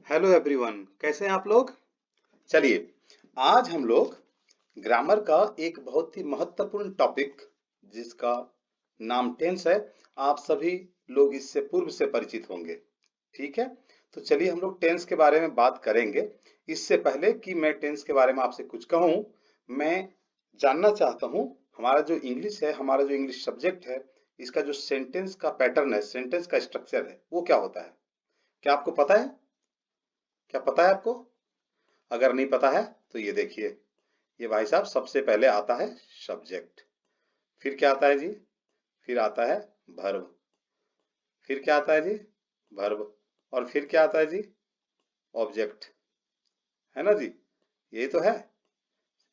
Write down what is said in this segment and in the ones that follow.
Hello everyone, कैसे हैं आप लोग। चलिए, आज हम लोग ग्रामर का एक बहुत ही महत्वपूर्ण टॉपिक जिसका नाम टेंस है। आप सभी लोग इससे पूर्व से परिचित होंगे। ठीक है, तो चलिए हम लोग टेंस के बारे में बात करेंगे। इससे पहले कि मैं टेंस के बारे में आपसे कुछ कहूँ, मैं जानना चाहता हूँ हमारा जो इंग्लिश है, हमारा जो इंग्लिश सब्जेक्ट है, इसका जो सेंटेंस का पैटर्न है, सेंटेंस का स्ट्रक्चर है, वो क्या होता है। क्या आपको पता है? क्या पता है आपको? अगर नहीं पता है तो ये देखिए, ये भाई साहब सबसे पहले आता है सब्जेक्ट, फिर क्या आता है जी? फिर आता है वर्ब, फिर क्या आता है जी? वर्ब, और फिर क्या आता है जी? ऑब्जेक्ट। है ना जी? यही तो है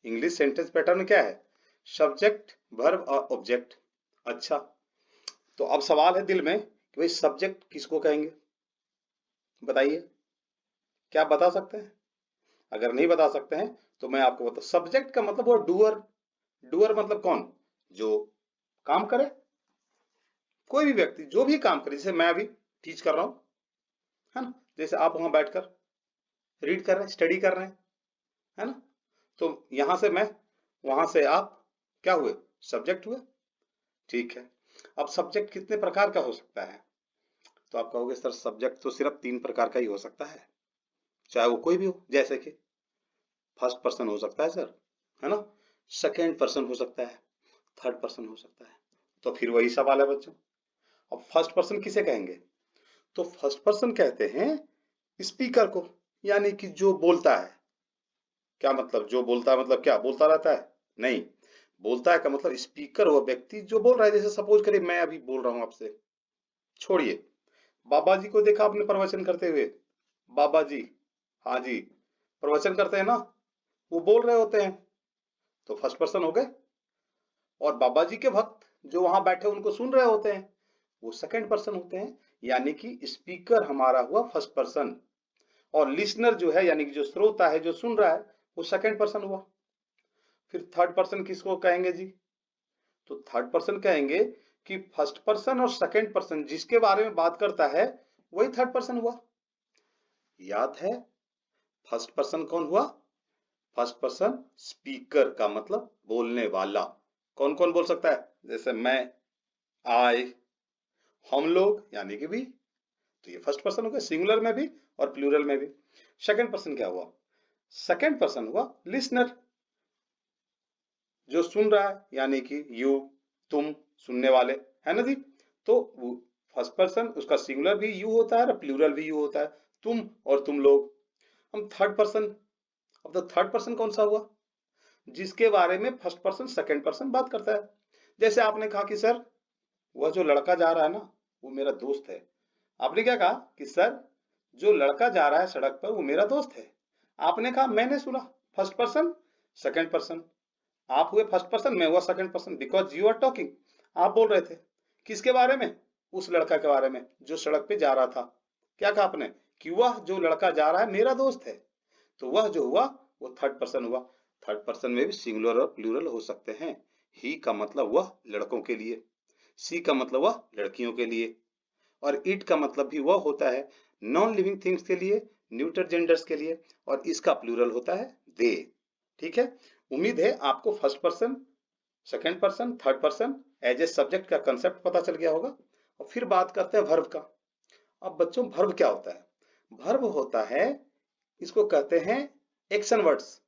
इंग्लिश सेंटेंस पैटर्न। क्या है? सब्जेक्ट, वर्ब और ऑब्जेक्ट। अच्छा, तो अब सवाल है दिल में कि भाई सब्जेक्ट किसको कहेंगे, बताइए। क्या आप बता सकते हैं? अगर नहीं बता सकते हैं तो मैं आपको बता, सब्जेक्ट का मतलब वो डूअर। डूअर मतलब कौन? जो काम करे, कोई भी व्यक्ति जो भी काम करे। जैसे मैं अभी टीच कर रहा हूँ, है ना, जैसे आप वहां बैठकर रीड कर रहे हैं, स्टडी कर रहे हैं, है ना, तो यहां से मैं, वहां से आप, क्या हुए? सब्जेक्ट हुए। ठीक है, अब सब्जेक्ट कितने प्रकार का हो सकता है? तो आप कहोगे सर सब्जेक्ट तो सिर्फ 3 प्रकार का ही हो सकता है, चाहे वो कोई भी हो। जैसे कि फर्स्ट पर्सन हो सकता है सर, है ना, सेकेंड पर्सन हो सकता है, थर्ड पर्सन हो सकता है। तो फिर वही सवाल है बच्चों, अब फर्स्ट पर्सन किसे कहेंगे? तो फर्स्ट पर्सन कहते हैं स्पीकर को, यानी कि जो बोलता है। क्या मतलब जो बोलता है? मतलब क्या बोलता रहता है? नहीं, बोलता है का मतलब स्पीकर वो व्यक्ति जो बोल रहा है। जैसे सपोज करिए मैं अभी बोल रहा हूं आपसे, छोड़िए, बाबा जी को देखा आपने प्रवचन करते हुए? बाबा जी, हाँ जी, प्रवचन करते हैं ना, वो बोल रहे होते हैं, तो फर्स्ट पर्सन हो गए। और बाबा जी के भक्त जो वहां बैठे उनको सुन रहे होते हैं, वो सेकंड पर्सन होते हैं। यानी कि स्पीकर हमारा हुआ फर्स्ट पर्सन, और लिसनर जो है यानी कि जो श्रोता है, जो सुन रहा है, वो सेकंड पर्सन हुआ। फिर थर्ड पर्सन किसको कहेंगे जी? तो थर्ड पर्सन कहेंगे कि फर्स्ट पर्सन और सेकंड पर्सन जिसके बारे में बात करता है, वही थर्ड पर्सन हुआ। याद है फर्स्ट पर्सन कौन हुआ? फर्स्ट पर्सन स्पीकर का मतलब बोलने वाला। कौन कौन बोल सकता है? जैसे मैं, आई, हम लोग, यानी कि भी। तो ये फर्स्ट पर्सन हो गया, सिंगुलर में भी और प्लूरल में भी। सेकंड पर्सन क्या हुआ? सेकंड पर्सन हुआ लिसनर, जो सुन रहा है, यानी कि यू, तुम, सुनने वाले, है ना जी। तो फर्स्ट पर्सन उसका सिंगुलर भी यू होता है और प्लूरल भी यू होता है, तुम और तुम लोग। हम थर्ड पर्सन, अब तो थर्ड पर्सन कौन सा हुआ? जिसके बारे में फर्स्ट पर्सन सेकंड पर्सन बात करता है। जैसे आपने कहा कि सर वह जो लड़का जा रहा है ना, वो मेरा दोस्त है। आपने क्या कहा कि सर जो लड़का जा रहा है सड़क पर वो मेरा दोस्त है। आपने कहा मैंने सुना, फर्स्ट पर्सन सेकंड पर्सन। आप हुए फर्स्ट पर्सन, मैं हुआ second person, because you are talking. आप बोल रहे थे किसके बारे में? उस लड़का के बारे में जो सड़क पे जा रहा था। क्या कहा आपने? कि वह जो लड़का जा रहा है मेरा दोस्त है। तो वह जो हुआ वो थर्ड पर्सन हुआ। थर्ड पर्सन में भी सिंगुलर और प्लूरल हो सकते हैं। ही का मतलब वह लड़कों के लिए, सी का मतलब वह लड़कियों के लिए, और इट का मतलब भी वह होता है नॉन लिविंग थिंग्स के लिए, न्यूटर जेंडर्स के लिए, और इसका प्लूरल होता है दे। ठीक है, उम्मीद है आपको first person, second person, third person as a subject का कंसेप्ट पता चल गया होगा। और फिर बात करते हैं वर्ब का। अब बच्चों वर्ब क्या होता है? वर्ब होता है, इसको कहते हैं एक्शन वर्ड्स।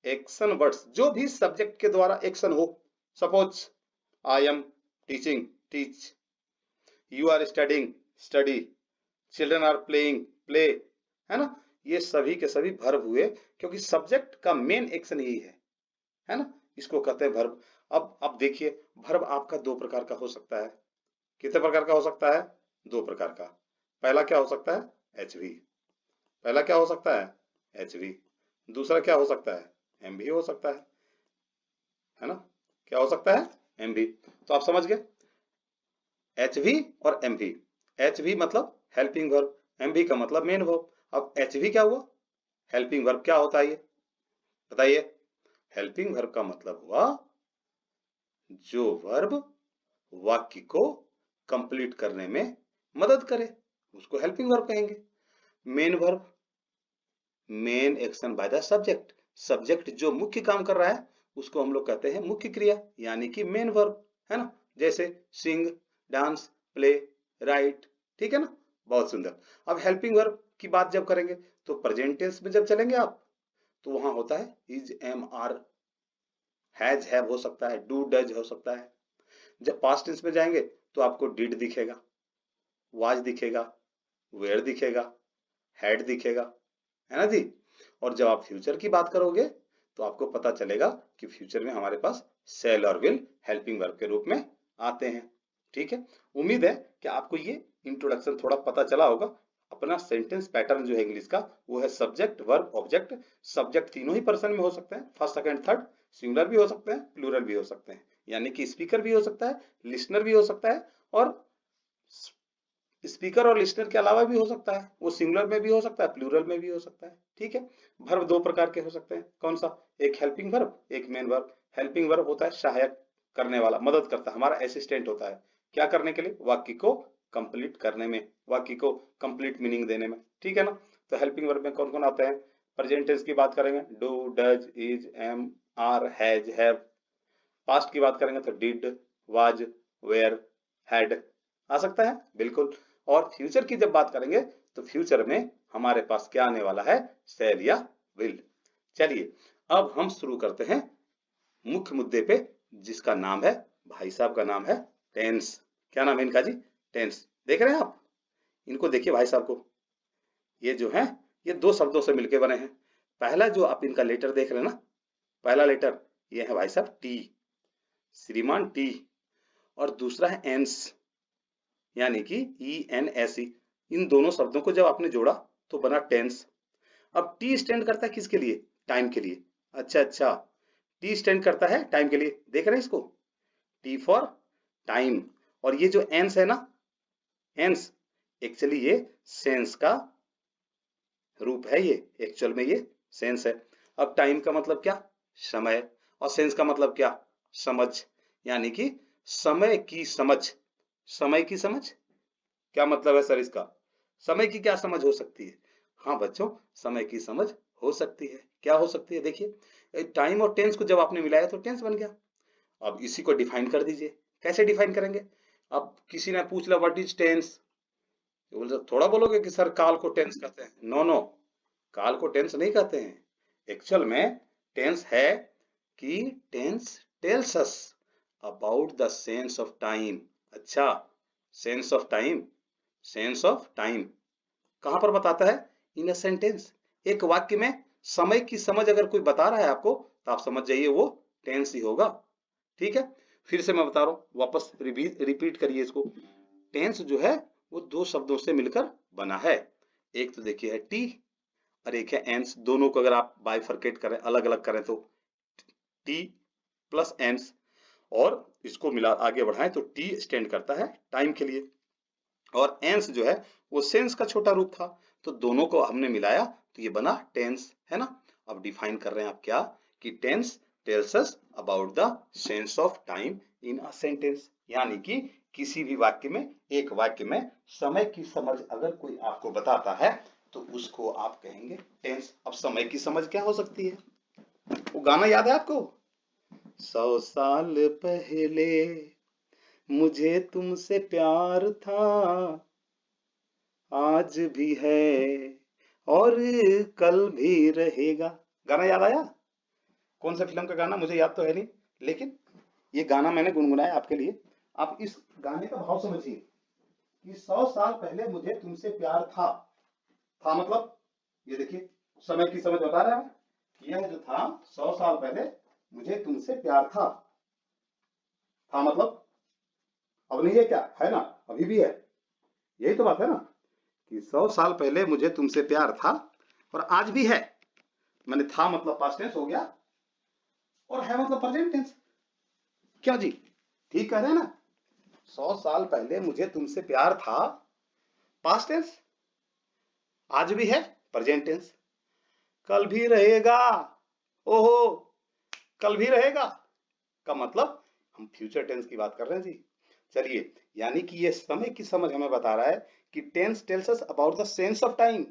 एक्शन वर्ड्स जो भी सब्जेक्ट के द्वारा एक्शन हो। Suppose I am teaching, teach, you are studying, study, children are playing, play, है ना। ये सभी के सभी वर्ब हुए, क्योंकि सब्जेक्ट का मेन एक्शन यही है ना। इसको कहते हैं वर्ब। अब देखिए, वर्ब आपका 2 प्रकार का हो सकता है। कितने प्रकार का हो सकता है? 2 प्रकार का। पहला क्या हो सकता है? H we. पहला क्या हो सकता है? H we. दूसरा क्या हो सकता है? एम भी हो सकता है ना। क्या हो सकता है? एम भी। तो आप समझ गए, एच वी और एम वी। एच वी मतलब हेल्पिंग वर्ब, एम वी का मतलब मेन वर्ब। अब एच वी क्या हुआ? Helping verb. क्या होता है ये बताइए? हेल्पिंग वर्ब का मतलब हुआ जो वर्ब वाक्य को कंप्लीट करने में मदद करे, उसको हेल्पिंग वर्ब कहेंगे। Main verb main action by the subject. Subject जो मुख्य काम कर रहा है उसको हम लोग कहते हैं मुख्य क्रिया, यानी कि मेन वर्ब, है ना। जैसे सिंग, डांस, प्ले, राइट, ठीक है ना। बहुत सुंदर। अब हेल्पिंग वर्ब की बात जब करेंगे तो प्रेजेंट टेंस में जब चलेंगे आप तो वहां होता है is, am, are, has, have हो सकता है, डू, डज हो सकता है। जब पास्ट टेंस में जाएंगे तो आपको डिड दिखेगा, वाज दिखेगा, वेयर दिखेगा, हैड दिखेगा, है ना जी। और जब आप फ्यूचर की बात करोगे तो आपको पता चलेगा कि फ्यूचर में हमारे पास शैल और विल हेल्पिंग वर्ब के रूप में आते हैं। ठीक है, उम्मीद है कि आपको ये इंट्रोडक्शन थोड़ा पता चला होगा। अपना सेंटेंस पैटर्न जो है इंग्लिश का वो है सब्जेक्ट, वर्ब, ऑब्जेक्ट। सब्जेक्ट तीनों ही पर्सन में हो सकते हैं, फर्स्ट, सेकंड, थर्ड। सिंगुलर भी हो सकते हैं, प्लूरल भी हो सकते हैं, यानी कि स्पीकर भी हो सकता है, लिसनर भी हो सकता है, और स्पीकर और लिसनर के अलावा भी हो सकता है। वो सिंगुलर में भी हो सकता है, प्लूरल में भी हो सकता है। ठीक है। वर्ब दो प्रकार के हो सकते हैं, कौन सा? एक हेल्पिंग वर्ब, एक मेन वर्ब। हेल्पिंग वर्ब होता है सहायक करने वाला, मदद करता है, हमारा असिस्टेंट होता है। क्या करने के लिए? वाक्य को कंप्लीट करने में, वाक्य को कंप्लीट मीनिंग देने में। ठीक है ना। तो हेल्पिंग वर्ब में कौन कौन आते हैं? प्रेजेंट टेंस की बात करेंगे, do, does, is, am, are, has, have. Past की बात करेंगे तो डिड, वाज, वेयर, हैड आ सकता है, बिल्कुल। और फ्यूचर की जब बात करेंगे तो फ्यूचर में हमारे पास क्या आने वाला है? शैल या विल। चलिए अब हम शुरू करते हैं मुख्य मुद्दे पे, जिसका नाम है, भाई साहब का नाम है टेंस। क्या नाम है इनका जी? टेंस। देख रहे हैं आप इनको? देखिए भाई साहब को, ये जो है ये दो शब्दों से मिलकर बने हैं। पहला जो आप इनका लेटर देख रहे हैं ना, पहला लेटर ये है भाई साहब टी, श्रीमान टी। और दूसरा है एंस, यानी कि ई एन एस ई। इन दोनों शब्दों को जब आपने जोड़ा तो बना टेंस। अब टी स्टैंड करता है किसके लिए? टाइम के लिए। अच्छा अच्छा, टी स्टैंड करता है टाइम के लिए, देख रहे हैं इसको, टी फॉर टाइम। और ये जो एंस है ना, एंस, एक्चुअली ये सेंस का रूप है, ये एक्चुअल में ये सेंस है। अब टाइम का मतलब क्या? समय। और सेंस का मतलब क्या? समझ, यानी कि समय की समझ। समय की समझ क्या मतलब है सर इसका? समय की क्या समझ हो सकती है? हाँ बच्चों, समय की समझ हो सकती है। क्या हो सकती है? देखिए, टाइम और टेंस को जब आपने मिलाया तो टेंस बन गया। अब इसी को डिफाइन कर दीजिए। कैसे डिफाइन करेंगे? अब किसी ने पूछ लिया व्हाट इज टेंस, थोड़ा बोलोगे कि सर काल को टेंस कहते हैं। नो नो, काल को टेंस नहीं कहते हैं। एक्चुअल में टेंस है कि tense tells us about the sense of time. अच्छा, sense of time, sense of time कहां पर बताता है? In a sentence. एक वाक्य में समय की समझ अगर कोई बता रहा है आपको तो आप समझ जाइए वो टेंस ही होगा। ठीक है, फिर से मैं बता रहा हूं, वापस रिपीट करिए इसको। टेंस जो है वो दो शब्दों से मिलकर बना है। एक तो देखिए है टी और एक है एंस। दोनों को अगर आप बाइफरकेट करें, अलग अलग करें तो टी प्लस एंस, और इसको मिला आगे बढ़ाएं तो टी स्टैंड करता है टाइम के लिए, और एंस जो है वो सेंस का छोटा रूप था। तो दोनों को हमने मिलाया तो ये बना टेंस, है ना। अब डिफाइन कर रहे हैं आप क्या? कि tense tells us about the sense of time in a sentence, यानी कि किसी भी वाक्य में, एक वाक्य में समय की समझ अगर कोई आपको बताता है तो उसको आप कहेंगे टेंस। अब समय की समझ क्या हो सकती है? वो गाना याद है आपको? 100 साल पहले मुझे तुमसे प्यार था, आज भी है और कल भी रहेगा। गाना याद आया? कौन सा फिल्म का गाना मुझे याद तो है नहीं, लेकिन ये गाना मैंने गुनगुनाया आपके लिए। आप इस गाने का भाव समझिए कि 100 साल पहले मुझे तुमसे प्यार था मतलब, ये देखिए समय की समझ बता रहा है। यह जो था 100 साल पहले मुझे तुमसे प्यार था मतलब अब नहीं है, क्या है ना, अभी भी है। यही तो बात है ना कि 100 साल पहले मुझे तुमसे प्यार था और आज भी है। मैंने था मतलब पास्ट टेंस हो गया, और है मतलब प्रेजेंट टेंस। क्या जी, ठीक कह रहे हैं ना? 100 साल पहले मुझे तुमसे प्यार था, पास्ट टेंस, आज भी है प्रेजेंट टेंस, कल भी रहेगा। ओहो, कल भी रहेगा का मतलब हम फ्यूचर टेंस की बात कर रहे हैं जी। चलिए, यानी कि ये समय की समझ हमें बता रहा है कि tense tells us about the sense of time.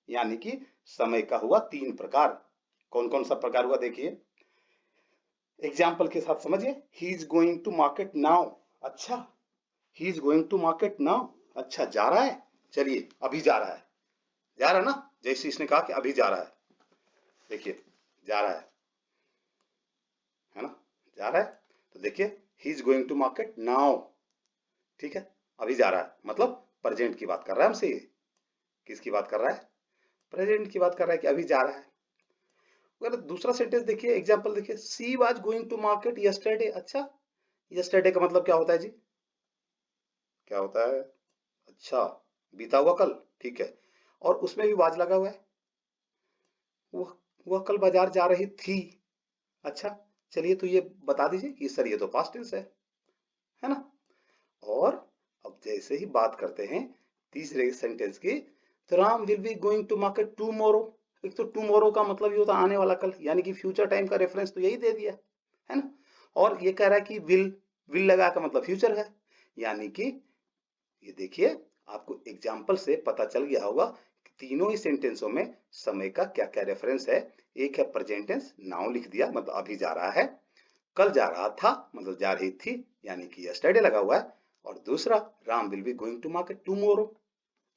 यानी कि समय का हुआ 3 प्रकार। कौन कौन सा प्रकार हुआ देखिए, एग्जाम्पल के साथ समझिए। He is going to market now. अच्छा, he is going to market now, अच्छा जा रहा है, चलिए अभी जा रहा है, जा रहा है ना, जैसे इसने कहा कि अभी जा रहा है, देखिए जा रहा है ना, जा रहा है, तो देखिए he is going to market now, ठीक है, अभी जा रहा है, मतलब प्रेजेंट की बात कर रहा है हमसे। ये किसकी बात कर रहा है? प्रेजेंट की बात कर रहा है कि अभी जा रहा है। अगर दूसरा सेंटेंस देखिए, एग्जांपल देखिए, she was going to market yesterday. अच्छा, यस्टरडे का मतलब क्या होता है जी? क्या होता है? अच्छा, बीता हुआ कल, ठीक है, और उसमें भी वाज लगा हुआ है। वह कल बाजार जा रही थी। अच्छा, चलिए तो ये बता दीजिए कि सर ये तो पास्ट टेंस है ना। और अब जैसे ही बात करते हैं तीसरे सेंटेंस की, तो Ram will be going to market tomorrow. एक तो टुमारो का मतलब ये होता है आने वाला कल, यानी कि फ्यूचर टाइम का रेफरेंस तो यही दे दिया है ना। और ये कह रहा है कि विल लगा का मतलब फ्यूचर है, यानी कि ये देखिए आपको एग्जाम्पल से पता चल गया होगा कि तीनों ही सेंटेंसों में समय का क्या क्या रेफरेंस है। एक है प्रेजेंट टेंस, नाउ लिख दिया मतलब अभी जा रहा है, कल जा रहा था मतलब जा रही थी, यानी कि यस्टरडे लगा हुआ है, और दूसरा Ram will be going to market tomorrow.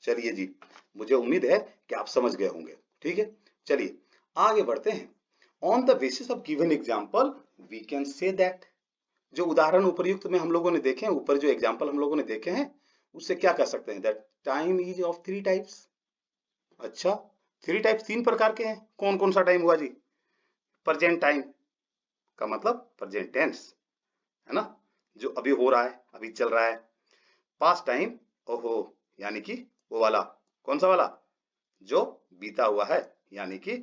चलिए जी, मुझे उम्मीद है कि आप समझ गए होंगे, ठीक है। चलिए आगे बढ़ते हैं। On the basis of given example we can say that, जो उदाहरण उपर्युक्त में हम लोगों ने देखे हैं, ऊपर जो एग्जाम्पल हम लोगों ने देखे हैं, उससे क्या कह सकते हैं? That time is of 3 types. अच्छा, 3 टाइप्स, 3 प्रकार के हैं। कौन कौन सा टाइम हुआ जी? प्रेजेंट टाइम का मतलब प्रेजेंट टेंस है ना, जो अभी हो रहा है, अभी चल रहा है। पास्ट टाइम, ओहो, यानी कि वो वाला, कौन सा वाला? जो बीता हुआ है, यानी कि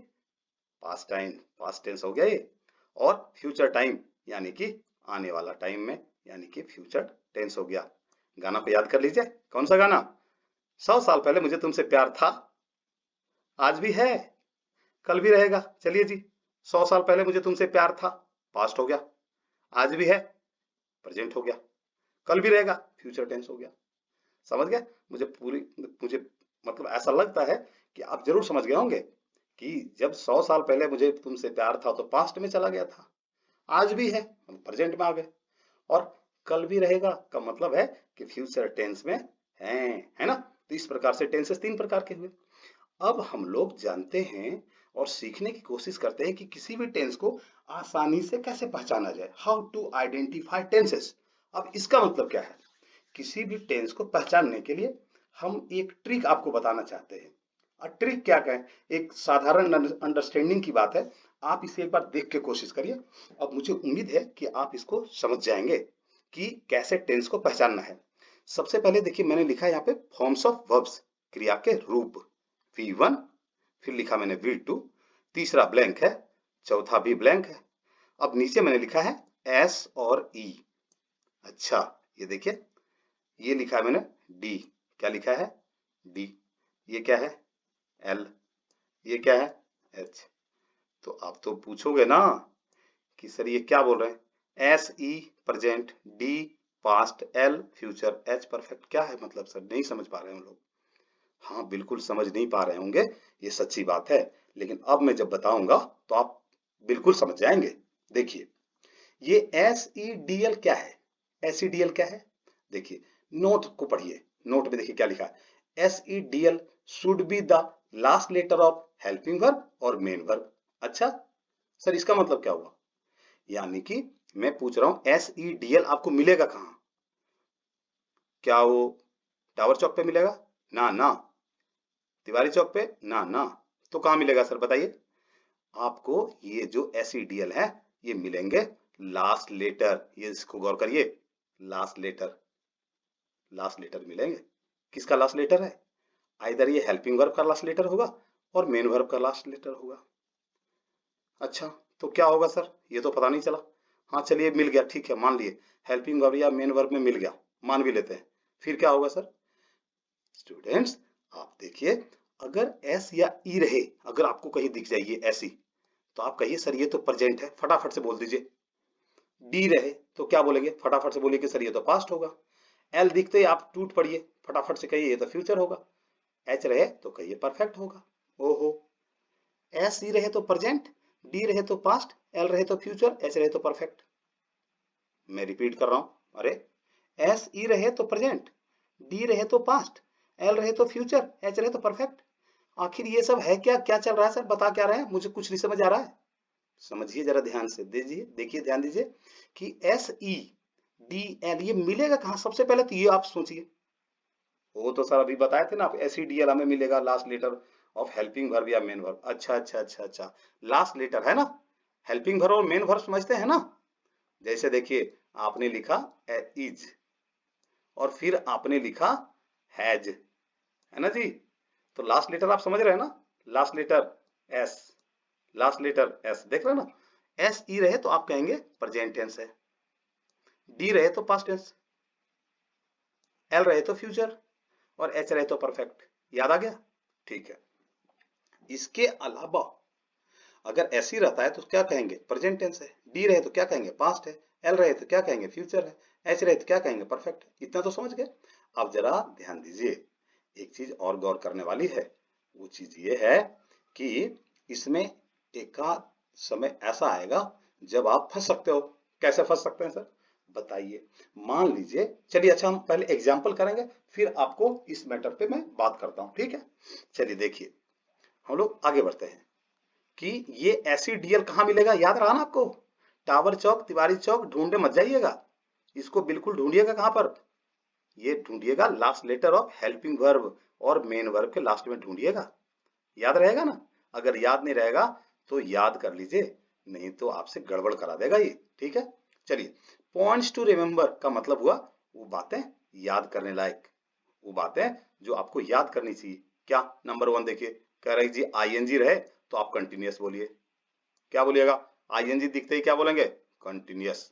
पास्ट टाइम, पास्ट टेंस हो गया ये। और फ्यूचर टाइम, यानी कि आने वाला टाइम में, यानी कि फ्यूचर टेंस हो गया। गाना को याद कर लीजिए, कौन सा गाना? 100 साल पहले मुझे तुमसे प्यार था, आज भी है, कल भी रहेगा। चलिए जी, 100 साल पहले मुझे तुमसे प्यार था, पास्ट हो गया, आज भी है, प्रेजेंट हो गया, कल भी रहेगा, फ्यूचर टेंस हो गया। समझ गए? मुझे मतलब ऐसा लगता है कि आप जरूर समझ गए होंगे कि जब 100 साल पहले मुझे तुमसे प्यार था तो पास्ट में चला गया था, आज भी है, हम प्रेजेंट में आ गए, और कल भी रहेगा का मतलब है कि फ्यूचर टेंस में है ना। तो इस प्रकार से टेंसेस 3 प्रकार के हुए। अब हम लोग जानते हैं और सीखने की कोशिश करते हैं कि किसी भी टेंस को आसानी से कैसे पहचाना जाए, हाउ टू आइडेंटिफाई टेंसेस। अब इसका मतलब क्या है? किसी भी टेंस को पहचानने के लिए हम एक ट्रिक आपको बताना चाहते हैं। और ट्रिक क्या है? एक साधारण अंडरस्टैंडिंग की बात है, आप इसे एक बार देख के कोशिश करिए। अब मुझे उम्मीद है कि आप इसको समझ जाएंगे कि कैसे टेंस को पहचानना है। सबसे पहले देखिए, मैंने लिखा है यहाँ पे फॉर्म्स ऑफ वर्ब्स, क्रिया के रूप। V1, फिर लिखा मैंने V2, तीसरा ब्लैंक है, चौथा भी ब्लैंक है। अब नीचे मैंने लिखा है S और E। अच्छा, ये देखिए, ये लिखा है मैंने D। क्या लिखा है? D। ये क्या है? L। ये क्या है? H। तो आप तो पूछोगे ना कि सर ये क्या बोल रहे हैं? S E present, D past, L future, H perfect, क्या है मतलब सर? नहीं समझ पा रहे हैं हम लोग। हाँ, बिल्कुल समझ नहीं पा रहे होंगे, ये सच्ची बात है, लेकिन अब मैं जब बताऊंगा तो आप बिल्कुल समझ जाएंगे। देखिए, ये SEDL क्या है? SEDL क्या है? देखिए, नोट को पढ़िए, नोट में देखिए क्या लिखा है। SEDL should be the last letter of helping verb और मेन वर्ब। अच्छा सर, इसका मतलब क्या हुआ? यानी कि मैं पूछ रहा हूं SEDL आपको मिलेगा कहां? क्या वो टावर चौक पे मिलेगा? ना ना। तिवारी चौक पे? ना ना। तो कहां मिलेगा सर बताइए? आपको ये जो SEDL है ये मिलेंगे लास्ट लेटर, ये इसको गौर करिए, लास्ट लेटर, लास्ट लेटर मिलेंगे। किसका लास्ट लेटर है? आइदर ये हेल्पिंग वर्ब का लास्ट लेटर होगा और मेन वर्ब का लास्ट लेटर होगा। अच्छा, तो क्या होगा सर? ये तो पता नहीं चला। हाँ चलिए, मिल गया, ठीक है, मान लिए हेल्पिंग वर्ब या मेन वर्ब में मिल गया, मान भी लेते हैं। फिर क्या होगा सर? स्टूडेंट्स, आप देखिए, अगर एस या ई रहे, अगर आपको कहीं दिख जाइए ऐसी, तो आप कहिए सर ये तो प्रेजेंट है, फटाफट से बोल दीजिए। डी रहे तो क्या बोलेंगे? फटाफट से बोलिए कि सर ये तो पास्ट होगा। एल दिखते ही आप टूट पड़िए, फटाफट से कहिए ये तो फ्यूचर होगा। एच रहे तो कहिए परफेक्ट होगा। ओहो, एस ई रहे तो प्रेजेंट, डी रहे तो पास्ट, एल रहे तो फ्यूचर, एच रहे तो परफेक्ट। मैं रिपीट कर रहा हूं, अरे एस ई रहे तो प्रेजेंट, डी रहे तो पास्ट, एल रहे तो फ्यूचर, एच रहे तो परफेक्ट। आखिर ये सब है क्या, क्या चल रहा है सर, बता क्या रहे हैं, मुझे कुछ नहीं समझ आ रहा है। समझिए जरा ध्यान से, दीजिए देखिए ध्यान दीजिए कि एस ई डी एल ये मिलेगा कहां, सबसे पहले तो ये आप सोचिए। वो तो सर अभी बताए थे ना आप, एस ई डी एल हमें मिलेगा last letter of helping verb या मेन वर्ब। अच्छा अच्छा अच्छा अच्छा, लास्ट लेटर है ना, हेल्पिंग वर्ब और मेन वर्ब समझते हैं ना। जैसे देखिए आपने लिखा इज और फिर आपने लिखा हैज, है ना जी। तो लास्ट लेटर आप समझ रहे हैं ना, last letter S, last letter S, देख रहे हैं ना। एस ई रहे तो आप कहेंगे प्रेजेंट टेंस है, डी रहे तो पास्ट टेंस, एल रहे तो फ्यूचर और एच रहे तो परफेक्ट। याद आ गया, ठीक है। इसके अलावा अगर एस ही रहता है तो क्या कहेंगे, प्रेजेंट टेंस है, डी रहे तो क्या कहेंगे, पास्ट है, एल रहे तो क्या कहेंगे, फ्यूचर है, एच रहे तो क्या कहेंगे, परफेक्ट। इतना तो समझ गए। अब जरा ध्यान दीजिए, एक चीज और गौर करने वाली है। वो चीज ये है कि इसमें एक समय ऐसा आएगा जब आप फंस सकते हो। कैसे फंस सकते हैं सर, बताइए। मान लीजिए, चलिए अच्छा हम पहले एग्जाम्पल करेंगे, फिर आपको इस मैटर पे मैं बात करता हूं, ठीक है। चलिए देखिए, हम लोग आगे बढ़ते हैं कि ये एसिडियल कहाँ मिलेगा, याद रहा ना आपको। टावर चौक, तिवारी चौक, ढूंढने मत जाइएगा, इसको बिल्कुल ढूंढिएगा कहाँ पर, ये ढूंढिएगा last letter of helping verb और मेन वर्ब के लास्ट में ढूंढिएगा। याद रहेगा ना, अगर याद नहीं रहेगा तो याद कर लीजिए, नहीं तो आपसे गड़बड़ करा देगा ये, ठीक है। चलिए, पॉइंट्स टू रिमेम्बर का मतलब हुआ वो बातें याद करने लायक, वो बातें जो आपको याद करनी चाहिए। क्या, नंबर वन देखिए, कह रही जी आईएनजी रहे तो आप कंटिन्यूअस बोलिए। क्या बोलिएगा, आईएनजी दिखते ही क्या बोलेंगे, कंटिन्यूअस।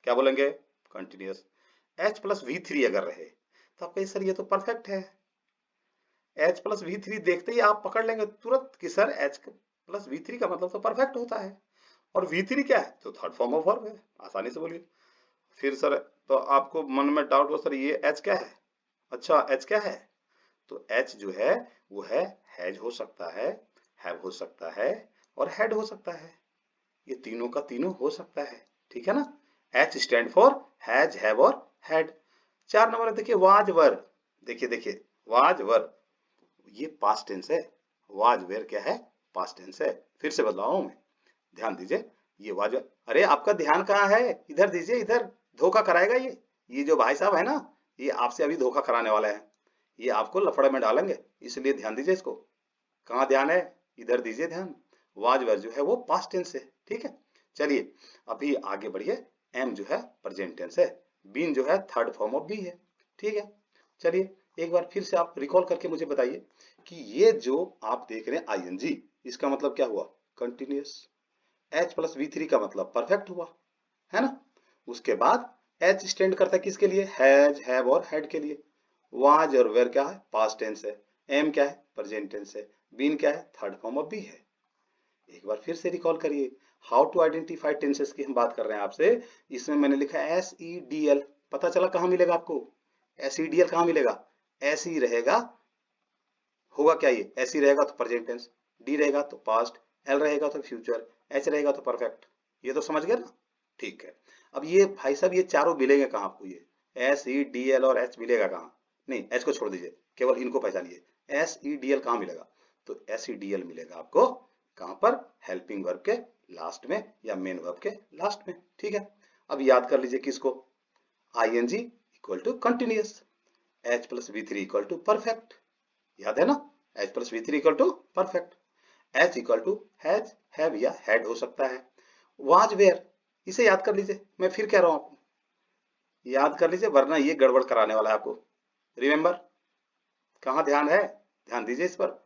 क्या बोलेंगे, continuous. H plus V three अगर रहे तो आप कहिए सर ये तो परफेक्ट है। एच प्लस वी थ्री देखते ही आप पकड़ लेंगे तुरंत कि sir H plus V three का मतलब तो परफेक्ट होता है। और वी थ्री क्या है, तो थर्ड फॉर्म ऑफ वर्ब है, आसानी से बोलिए। फिर सर तो आपको मन में डाउट हो, सर ये एच क्या है, अच्छा एच क्या है, तो एच जो है वो है हैज हो सकता है, हैव हो सकता है और हैड हो सकता है। ये तीनों का तीनों हो सकता है, ठीक है ना। H stand for has, have और हैड। 4 नंबर देखिए, वाज वर, देखिए देखिए वाज वर, ये पास्ट टेंस है। वाज वेयर क्या है, पास्ट टेंस है। फिर से बदलाऊं मैं, ध्यान दीजिए, ये वाज, अरे आपका ध्यान कहाँ है, इधर दीजिए, इधर धोखा कराएगा ये जो भाई साहब है ना, ये आपसे अभी धोखा कराने वाला है, ये आपको लफड़े में डालेंगे, इसलिए ध्यान दीजिए इसको। कहाँ ध्यान है, इधर दीजिए ध्यान। वाज वेयर जो है वो पास्ट टेंस है, ठीक है। चलिए अभी आगे बढ़िए, एम जो है प्रेजेंट टेंस है, बीन जो है थर्ड फॉर्म ऑफ बी है, ठीक है। चलिए एक बार फिर से आप रिकॉल करके मुझे बताइए कि ये जो आप देख रहे हैं आईएनजी, इसका मतलब क्या हुआ, continuous. H plus V three का मतलब परफेक्ट हुआ, है ना। उसके बाद एच स्टैंड करता है किसके लिए, हैज, हैव और हैड के लिए। वाज और वेयर क्या है, पास्ट टेंस है। एम क्या है, प्रेजेंट टेंस है। बीन क्या है, थर्ड फॉर्म ऑफ बी है। एक बार फिर से रिकॉल करिए, हाउ टू आइडेंटिफाई टेंसेस की हम बात कर रहे हैं आपसे। इसमें मैंने लिखा है एस ई डी एल, पता चला कहां मिलेगा आपको, एस ई डी एल कहां मिलेगा, एस ही रहेगा, होगा क्या ये, एस ही रहेगा तो प्रेजेंट टेंस, डी रहेगा तो पास्ट, एल रहेगा तो फ्यूचर, एच रहेगा तो परफेक्ट। ये तो समझ गए ना, ठीक है। अब ये भाई साहब ये चारों मिलेंगे कहाँ आपको, ये एस ई डी एल और एच मिलेगा कहाँ, नहीं एच को छोड़ दीजिए, केवल इनको पहचानिए। एस ई डी एल कहाँ मिलेगा, तो एस ई डी एल मिलेगा आपको कहाँ पर, हेल्पिंग वर्ब के लास्ट में या मेन वर्ब के लास्ट में, ठीक है। अब याद कर लीजिए किसको, I N G equal to continuous, H plus V three equal to perfect, याद है ना, H plus V three equal to perfect. H equal to has, have या हैड हो सकता है। वाज वेयर, इसे याद कर लीजिए, मैं फिर कह रहा हूं आपको याद कर लीजिए, वरना ये गड़बड़ कराने वाला है आपको। रिमेंबर, कहाँ ध्यान है, ध्यान दीजिए इस पर।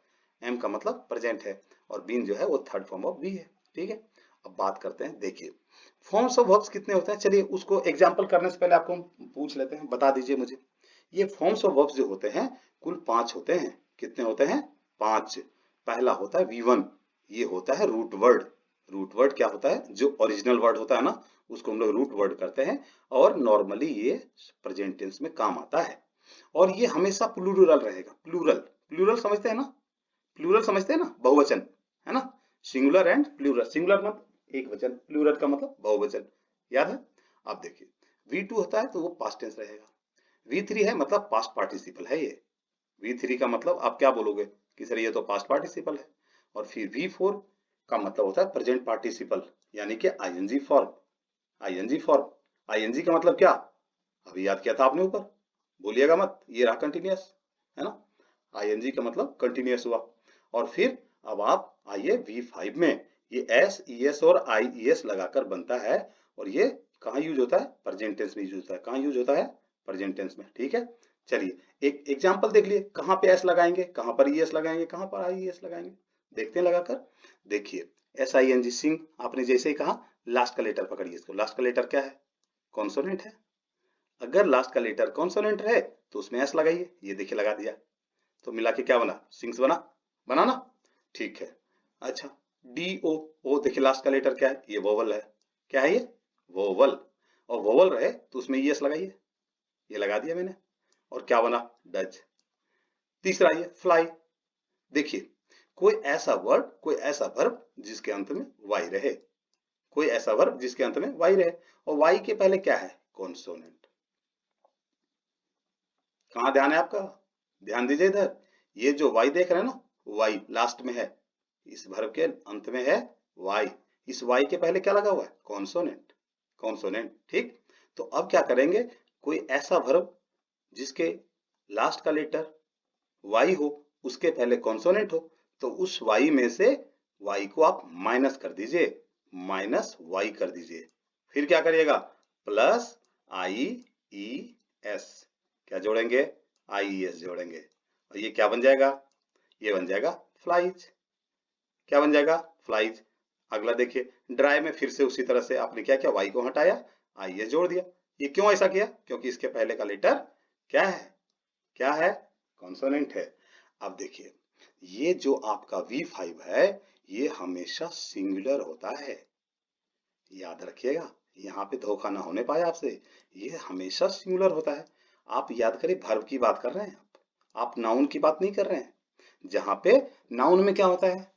एम का मतलब प्रेजेंट है और बीन जो है वो थर्ड फॉर्म ऑफ बी है, ठीक है। अब बात करते हैं, देखिए फॉर्म्स ऑफ वर्ब्स कितने होते हैं, चलिए उसको एग्जांपल करने से पहले आपको हम पूछ लेते हैं, बता दीजिए मुझे। ये फॉर्म्स ऑफ वर्ब्स जो होते हैं कुल 5 होते हैं। कितने होते हैं, 5। पहला होता है V1, ये होता है रूट वर्ड। रूट वर्ड क्या होता है, जो ओरिजिनल वर्ड होता है ना उसको हम लोग रूट वर्ड करते हैं, और नॉर्मली ये प्रेजेंट टेंस में काम आता है। और ये हमेशा प्लूरल रहेगा, प्लूरल, प्लूरल समझते हैं ना, प्लूरल समझते हैं ना, बहुवचन, है ना, सिंगुलर एंड प्लूरल। सिंगुलर मतलब एक वचन, प्लूरल का मतलब बहुवचन, याद है। आप देखिए V2 होता है तो वो पास्ट टेंस रहेगा, V3 है मतलब पास्ट पार्टिसिपल है ये, V3 का मतलब आप क्या बोलोगे कि सर ये तो पास्ट पार्टिसिपल है। और फिर V4 का मतलब होता है प्रेजेंट पार्टिसिपल, यानी कि ING form. ING form, ING का मतलब क्या, अभी याद किया था आपने ऊपर, बोलिएगा मत, ये रहा कंटिन्यूअस, है ना, आईएनजी का मतलब कंटिन्यूअस हुआ। और फिर अब आप आइए V5 में, ये एस ई एस और आई ई एस लगाकर बनता है, और ये कहाँ यूज होता है, प्रेजेंट टेंस में यूज होता है। कहाँ यूज होता है, प्रेजेंट टेंस में, ठीक है। चलिए एक एग्जांपल देख लिए, कहाँ पे एस लगाएंगे, कहाँ पर ई एस लगाएंगे, कहाँ पर आई ई एस लगाएंगे, देखते हैं लगाकर। देखिए S I N G, sing, आपने जैसे ही कहा लास्ट का लेटर पकड़िए इसको, लास्ट का लेटर क्या है, कॉन्सोनेंट है। अगर लास्ट का लेटर कॉन्सोनेंट है तो उसमें एस लगाइए, ये देखिए लगा दिया, तो मिला के क्या बना, सिंग्स बना, बना ना, ठीक है। अच्छा डी ओ, ओ देखिए लास्ट का लेटर क्या है, ये वोवल है, क्या है ये, वोवल, और वोवल रहे तो उसमें ई एस लगाइए, ये लगा दिया मैंने, और क्या बना, डच। तीसरा ये फ्लाई, देखिए कोई ऐसा वर्ड, कोई ऐसा वर्ब जिसके अंत में वाई रहे, कोई ऐसा वर्ब जिसके अंत में वाई रहे, और वाई के पहले क्या है, कॉन्सोनेंट। कहाँ ध्यान है आपका, ध्यान दीजिए इधर, ये जो वाई देख रहे हैं ना, वाई लास्ट में है, इस वर्ब के अंत में है वाई, इस वाई के पहले क्या लगा हुआ है, कॉन्सोनेंट, कॉन्सोनेंट, ठीक। तो अब क्या करेंगे, कोई ऐसा वर्ब जिसके लास्ट का लेटर वाई हो, उसके पहले कॉन्सोनेंट हो, तो उस वाई में से वाई को आप माइनस कर दीजिए, माइनस वाई कर दीजिए, फिर क्या करिएगा, प्लस आई ई एस, क्या जोड़ेंगे, आई ई एस जोड़ेंगे, और ये क्या बन जाएगा, ये बन जाएगा फ्लाइज, क्या बन जाएगा, फ्लाइज। अगला देखिए ड्राई में फिर से उसी तरह से आपने क्या किया, वाई को हटाया, आई एस जोड़ दिया। ये क्यों ऐसा किया, क्योंकि इसके पहले का लेटर क्या है, क्या है, कॉन्सोनेंट है। अब देखिए ये जो आपका V5 है, ये हमेशा सिंगुलर होता है, याद रखिएगा, यहाँ पे धोखा ना होने पाए आपसे, ये हमेशा सिंगुलर होता है। आप याद करिए वर्ब की बात कर रहे हैं, आप नाउन की बात नहीं कर रहे हैं, जहाँ पे नाउन में क्या होता है,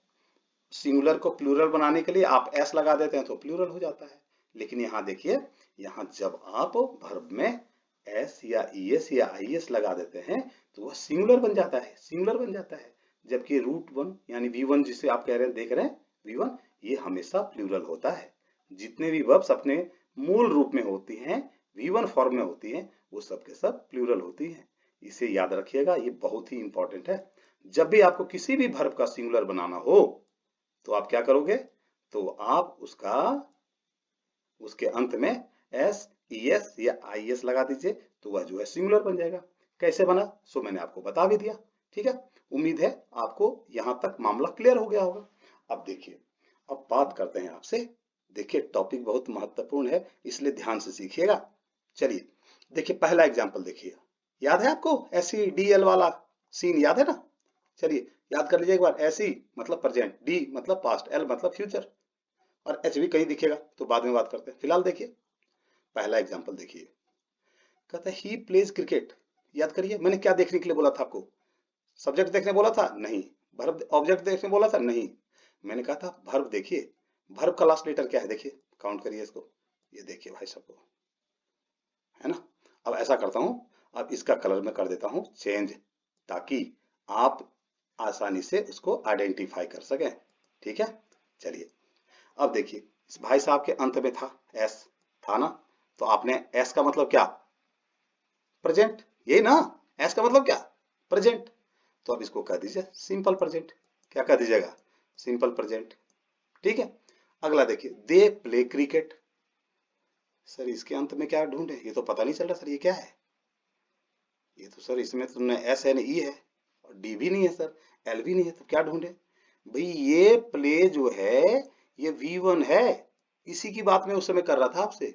सिंगुलर को प्लूरल बनाने के लिए आप एस लगा देते हैं तो प्लूरल हो जाता है, लेकिन यहाँ देखिए, यहाँ जब आप वर्ब में एस या ई एस या आई एस लगा देते हैं तो वह सिंगुलर बन जाता है, सिंगुलर बन जाता है। जबकि रूट वन यानी V1 जिसे आप कह रहे हैं, देख रहे हैं V1, ये हमेशा प्लूरल होता है। जितने भी वर्ब्स अपने मूल रूप में होती हैं, V1 फॉर्म में होती हैं, वो सब के सब प्लूरल होती हैं, इसे याद रखिएगा, ये बहुत ही इंपॉर्टेंट है। जब भी आपको किसी भी वर्ब का सिंगुलर बनाना हो तो आप क्या करोगे, तो आप उसके अंत में एस ई एस या आई एस लगा दीजिए, तो वह जो है सिंगुलर बन जाएगा। कैसे बना, सो मैंने आपको बता भी दिया, ठीक है। उम्मीद है आपको यहां तक मामला क्लियर हो गया होगा। अब देखिए, अब बात करते हैं आपसे, देखिए टॉपिक बहुत महत्वपूर्ण है, इसलिए ध्यान से सीखिएगा। चलिए देखिए पहला एग्जाम्पल देखिए, याद है आपको एसी डी एल वाला सीन, याद है ना, चलिए याद कर लीजिए एक बार, एसी मतलब प्रेजेंट, डी मतलब पास्ट, एल मतलब फ्यूचर, और एच भी कहीं दिखेगा तो बाद में बात करते हैं। फिलहाल देखिए पहला एग्जांपल देखिए, कहता है ही प्लेज क्रिकेट। याद करिए मैंने क्या देखने के लिए बोला था आपको, सब्जेक्ट देखने बोला था, नहीं। वर्ब ऑब्जेक्ट देखने बोला था, नहीं। मैंने कहा था वर्ब देखिए, वर्ब का लास्ट लेटर क्या है, देखिए काउंट करिए इसको, ये देखिए भाई सबको, है ना। अब ऐसा करता हूं, अब इसका कलर में कर देता हूं चेंज, ताकि आप आसानी से उसको आइडेंटिफाई कर सकें, ठीक है। चलिए अब देखिए, इस भाई साहब के अंत में था एस, था ना, तो आपने एस का मतलब क्या, प्रेजेंट, यही ना, एस का मतलब क्या, प्रेजेंट, तो अब इसको कह दीजिए सिंपल प्रेजेंट, क्या कह दीजिएगा, सिंपल प्रेजेंट, ठीक है। अगला देखिए, दे प्ले क्रिकेट। सर इसके अंत में क्या ढूंढे, ये तो पता नहीं चल रहा सर, ये क्या है, ये तो सर इसमें तो न एस है न ई है, और डी भी नहीं है सर, एल भी नहीं है, तो क्या ढूंढे भाई, ये प्ले जो है ये V1 है, इसी की बात मैं उस समय कर रहा था आपसे,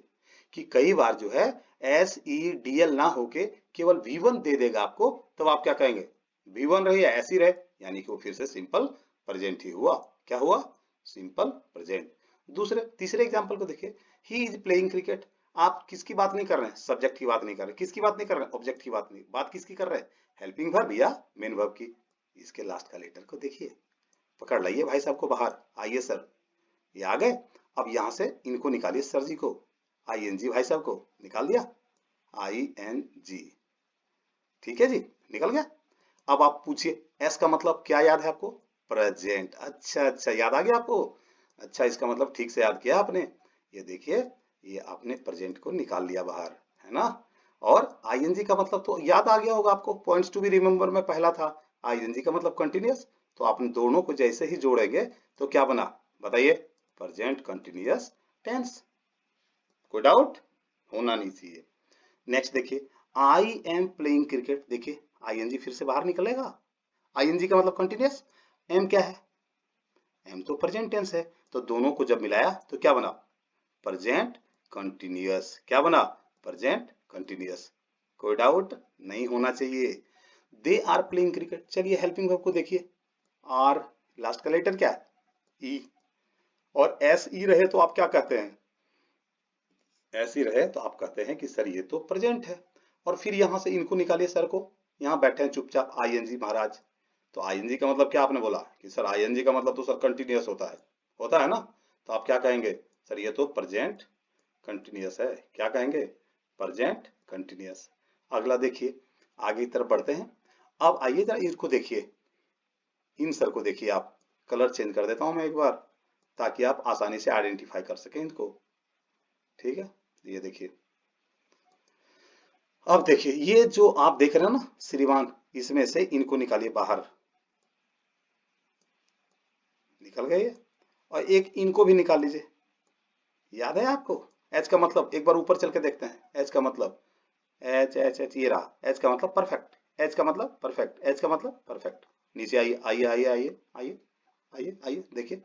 कि कई बार जो है एस ई डी एल ना होके केवल V1 दे देगा आपको, तब आप क्या कहेंगे, V1 रहे या ऐसी रहे, यानी कि वो फिर से सिंपल प्रेजेंट ही हुआ, क्या हुआ, सिंपल प्रेजेंट। दूसरे तीसरे एग्जांपल को देखिए, ही इज प्लेइंग क्रिकेट। आप किसकी बात नहीं कर रहे हैं, सब्जेक्ट की बात नहीं कर रहे, किसकी बात नहीं कर रहे हैं, ऑब्जेक्ट की बात नहीं, बात किसकी कर रहे हैं, हेल्पिंग वर्ब या मेन वर्ब की, इसके लास्ट का लेटर को देखिए, पकड़ लाइए भाई साहब को बाहर। आइए सर, ये आ गए। अब यहां से इनको निकालिए सर जी को, ING भाई साहब को निकाल दिया, ING। ठीक है जी, निकल गया। अब आप पूछिए एस का मतलब क्या याद है आपको? प्रेजेंट। अच्छा अच्छा, याद आ गया आपको। अच्छा, इसका मतलब ठीक से याद किया आपने। ये देखिए, ये आपने प्रेजेंट को निकाल लिया बाहर, है ना। और ING का मतलब तो याद आ गया होगा आपको, पॉइंट्स टू बी रिमेंबर में पहला था। ING का मतलब कंटिन्यूअस। तो आपने दोनों को जैसे ही जोड़ेंगे तो क्या बना, बताइए? Present continuous tense. कोई डाउट होना नहीं चाहिए। नेक्स्ट देखिए, आई एम प्लेइंग क्रिकेट। देखिए ING फिर से बाहर निकलेगा। ING का मतलब कंटिन्यूअस, एम क्या है? एम तो प्रेजेंट टेंस है। तो दोनों को जब मिलाया तो क्या बना? Present continuous. क्या बना? Present continuous. कोई डाउट नहीं होना चाहिए। They are playing cricket. चलिए हेल्पिंग वर्ब को देखिए, आर लास्ट का लेटर क्या है? ई। और SE रहे तो आप क्या कहते हैं? ऐसी रहे तो आप कहते हैं कि सर ये तो प्रेजेंट है। और फिर यहां से इनको निकालिए सर को, यहाँ बैठे हैं चुपचाप ING महाराज। तो ING का मतलब क्या आपने बोला कि सर ING का मतलब तो सर कंटिन्यूअस होता है ना। तो आप क्या कहेंगे? सर ये तो प्रेजेंट कंटिन्यूअस है। क्या कहेंगे? Present continuous. अगला देखिए, आगे की तरफ बढ़ते हैं। अब आइए जरा इसको देखिए, इन सर को देखिए आप। कलर चेंज कर देता हूं मैं एक बार, ताकि आप आसानी से आइडेंटिफाई कर सकें इनको। ठीक है, ये देखिए। अब देखिए, ये जो आप देख रहे हैं ना श्रीमान, इसमें से इनको निकालिए बाहर। निकल गए ये। और एक इनको भी निकाल लीजिए। याद है आपको? एच का मतलब एक बार ऊपर चल के देखते हैं। एच का मतलब, एच एच एच, ये रहा। एच का मतलब परफेक्ट। एच का मतलब परफेक्ट। एच का मतलब परफेक्ट। नीचे आइए आइए आइए आइए आइए आइए आइए, देखिए।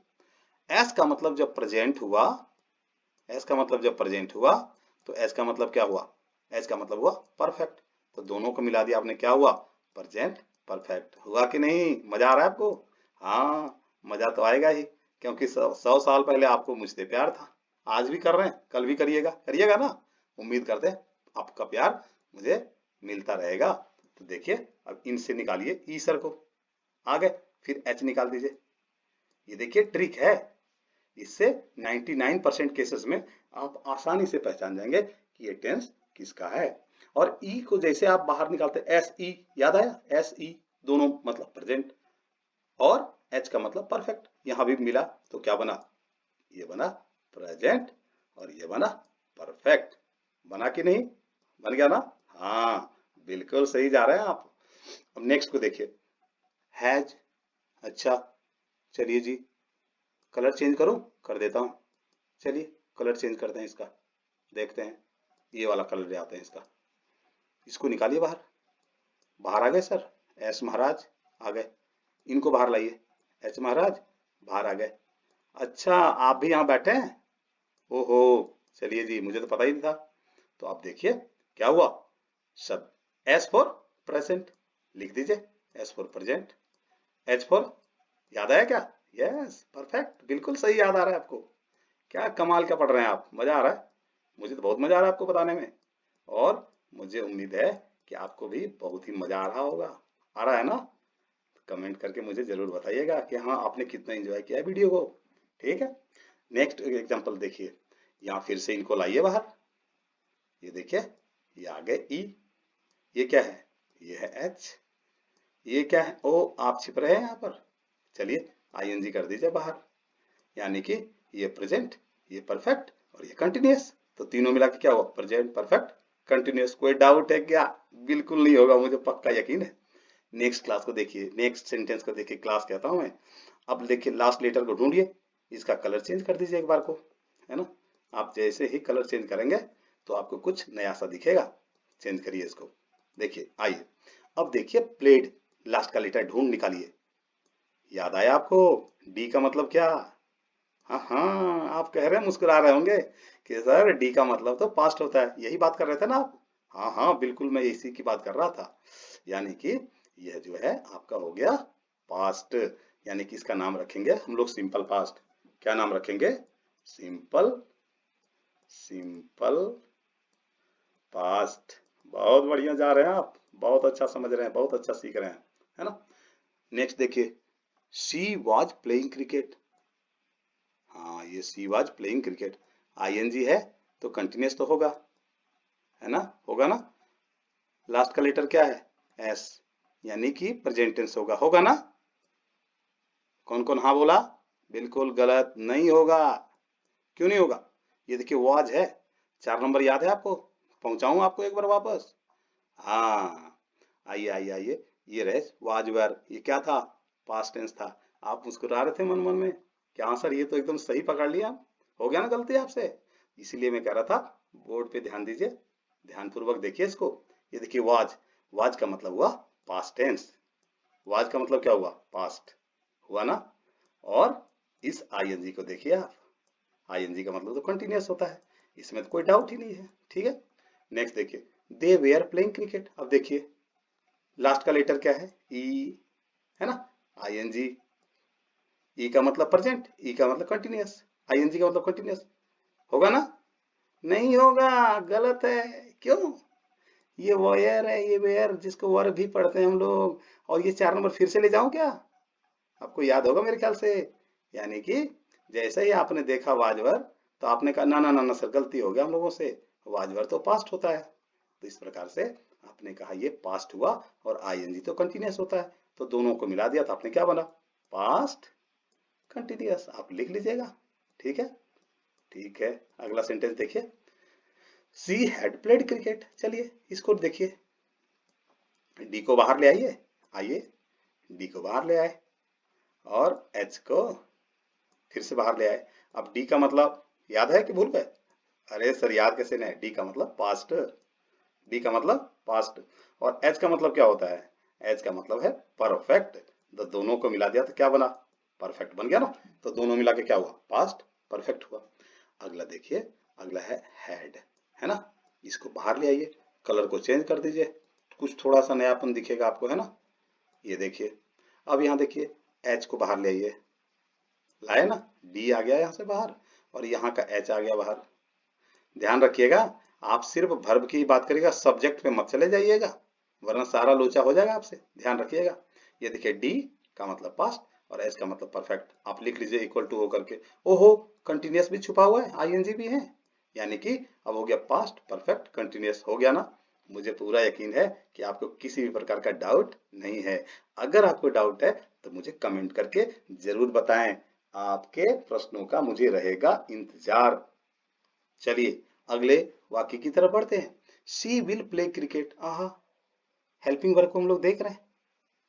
एस का मतलब जब प्रेजेंट हुआ, एस का मतलब जब प्रेजेंट हुआ, तो एस का मतलब क्या हुआ? एस का मतलब हुआ परफेक्ट। तो दोनों को मिला दिया आपने, क्या हुआ? Present perfect. हुआ कि नहीं? मजा आ रहा है आपको? हाँ, मजा तो आएगा ही, क्योंकि 100 साल पहले आपको मुझसे प्यार था। आज भी कर रहे हैं, कल भी करिएगा, करिएगा ना। उम्मीद करते हैं आपका प्यार मुझे मिलता रहेगा। तो देखिए, अब इनसे निकालिए ई सर को। आ गए। फिर एच निकाल दीजिए। ये देखिए ट्रिक है, इससे 99% केसेस में आप आसानी से पहचान जाएंगे कि ये टेंस किसका है। और ई को जैसे आप बाहर निकालते हैं, SE, याद आया? SE दोनों मतलब प्रेजेंट, और एच का मतलब परफेक्ट। यहां भी मिला तो क्या बना? ये बना प्रेजेंट, और ये बना परफेक्ट। बना कि नहीं? बन गया ना? हाँ, बिल्कुल सही जा रहे हैं आप। अब नेक्स्ट को देखिए, हैज। अच्छा, चलिए जी, कलर चेंज करूं? कर देता हूं। चलिए कलर चेंज करते हैं इसका, देखते हैं। ये वाला कलर ले आते हैं इसका। इसको निकालिए बाहर। बाहर आ गए सर, एस महाराज आ गए। इनको बाहर लाइए, एच महाराज बाहर आ गए। अच्छा, आप भी यहाँ बैठे हैं? ओहो, चलिए जी, मुझे तो पता ही नहीं था। तो आप देखिए क्या हुआ। सब एस फॉर प्रेजेंट लिख दीजिए, S for present. H for, याद आया क्या? यस, परफेक्ट, बिल्कुल सही याद आ रहा है आपको। क्या कमाल का पढ़ रहे हैं आप, मजा आ रहा है। मुझे तो बहुत मजा आ रहा है आपको बताने में। और मुझे उम्मीद है कि आपको भी बहुत ही मजा आ रहा होगा। आ रहा है ना? कमेंट करके मुझे जरूर बताइएगा कि हाँ, आपने कितना एंजॉय किया है वीडियो को। ठीक है, नेक्स्ट एग्जांपल देखिए। यहाँ फिर से इनको लाइए बाहर। ये देखिए, ये आ गए ई। ये क्या है? ये है एच। ये क्या है? ओ, आप छिप रहे हैं यहाँ पर। चलिए ING कर दीजिए बाहर। यानी कि ये प्रेजेंट, ये परफेक्ट, और ये कंटिन्यूअस। तो तीनों मिला के क्या हुआ? Present perfect continuous. कोई डाउट है क्या? बिल्कुल नहीं होगा, मुझे पक्का यकीन है। नेक्स्ट क्लास को देखिए, नेक्स्ट सेंटेंस को देखिए, क्लास कहता हूं मैं। अब देखिए लास्ट लेटर को ढूंढिए, इसका कलर चेंज कर दीजिए एक बार को, है ना। आप जैसे ही कलर चेंज करेंगे तो आपको कुछ नया सा दिखेगा। चेंज करिए इसको। देखिए, आइए अब देखिए, प्लेड लास्ट का लेटर ढूंढ निकालिए। याद आया आपको? डी का मतलब क्या? हाँ हाँ, आप कह रहे हैं, मुस्कुरा रहे होंगे कि सर डी का मतलब तो पास्ट होता है। यही बात कर रहे थे ना आप? हाँ हाँ, बिल्कुल मैं इसी की बात कर रहा था। यानी कि यह जो है आपका हो गया पास्ट। यानी कि इसका नाम रखेंगे हम लोग सिंपल पास्ट। क्या नाम रखेंगे? Simple, simple past. बहुत बढ़िया जा रहे हैं आप, बहुत अच्छा समझ रहे हैं, बहुत अच्छा सीख रहे हैं, है ना। नेक्स्ट देखिए, शी वॉज प्लेइंग क्रिकेट। हाँ, ये she was playing cricket, ING है तो कंटिन्यूस तो होगा, है ना, होगा ना। लास्ट का लेटर क्या है, एस, यानी कि प्रेजेंट टेंस होगा ना। कौन कौन हाँ बोला, बिल्कुल गलत, नहीं होगा। क्यों नहीं होगा, ये देखिए वॉज है, 4 नंबर याद है आपको, पहुंचाऊं आपको एक बार वापस। हाँ, आइए आइए आइए, ये रहे वाज वर, ये क्या था, पास्ट टेंस था। आप मुस्कुरा रहे थे मन मन में, क्या हाँ सर ये तो एकदम सही पकड़ लिया, हो गया ना गलती आपसे, इसीलिए मैं कह रहा था बोर्ड पे ध्यान दीजिए, ध्यान पूर्वक देखिए इसको। ये देखिए वाज, वाज का मतलब हुआ पास्ट टेंस, वाज का मतलब क्या हुआ, पास्ट हुआ ना। और इस आईएनजी को देखिए आप, आईएनजी का मतलब तो कंटिन्यूअस होता है, इसमें तो कोई डाउट ही नहीं है, ठीक है। नेक्स्ट देखिए, दे वेयर प्लेइंग क्रिकेट। अब देखिए लास्ट का लेटर क्या है, ई, है ना, आईएनजी, ई का मतलब प्रेजेंट, ई का मतलब कंटिन्यूअस, आईएनजी का मतलब कंटिन्यूअस, होगा ना। नहीं होगा, गलत है। क्यों, ये वॉयर है, ये वेयर जिसको वर्ब भी पढ़ते हैं हम लोग। और ये 4 नंबर फिर से ले जाऊं क्या, आपको याद होगा मेरे ख्याल से, यानी कि जैसे ही आपने देखा वाजवर, तो आपने कहा ना ना ना ना सर गलती हो गया हम लोगों से, वाजवर तो पास्ट होता है। तो इस प्रकार से आपने कहा ये पास्ट हुआ, और आईएनजी तो कंटिन्यूअस होता है, तो दोनों को मिला दिया तो आपने क्या बना, पास्ट कंटिन्यूअस। आप लिख लीजिएगा, ठीक है। ठीक है, अगला सेंटेंस देखिए, सी हैड प्लेड क्रिकेट। चलिए इसको देखिए, डी को बाहर ले आइए, आइए डी को बाहर ले आए, और एच को फिर से बाहर ले आए। अब डी का मतलब याद है कि भूल गए, अरे सर याद कैसे नहीं, डी का मतलब पास्ट, डी का मतलब पास्ट, और एच का मतलब क्या होता है, एच का मतलब है परफेक्ट। तो दोनों को मिला दिया तो क्या बना, परफेक्ट बन गया ना। तो दोनों मिला के क्या हुआ, पास्ट परफेक्ट हुआ। अगला देखिए, अगला है हैड, है ना, इसको बाहर ले आइए, कलर को चेंज कर दीजिए, कुछ थोड़ा सा नयापन दिखेगा आपको, है ना। ये देखिए, अब यहाँ देखिए एच को बाहर ले आइए, लाए ना, डी आ गया यहाँ से बाहर, और यहाँ का एच आ गया बाहर। ध्यान रखिएगा, आप सिर्फ वर्ब की बात करिएगा, सब्जेक्ट पे मत चले जाइएगा, वरना सारा लोचा हो जाएगा आपसे, ध्यान रखिएगा। ये देखिए डी का मतलब पास्ट, और एस का मतलब परफेक्ट, आप लिख लीजिए इक्वल टू हो करके। ओहो, कंटिन्यूअस भी छुपा हुआ है, आईएनजी भी है, यानी कि अब हो गया पास्ट परफेक्ट कंटिन्यूअस, हो गया ना। मुझे पूरा यकीन है कि आपको किसी भी प्रकार का डाउट नहीं है। अगर आपको डाउट है तो मुझे कमेंट करके जरूर बताएं, आपके प्रश्नों का मुझे रहेगा इंतजार। चलिए अगले वाक्य की तरफ बढ़ते हैं, सी विल प्ले क्रिकेट। आहा, हेल्पिंग वर्ब को हम लोग देख रहे हैं,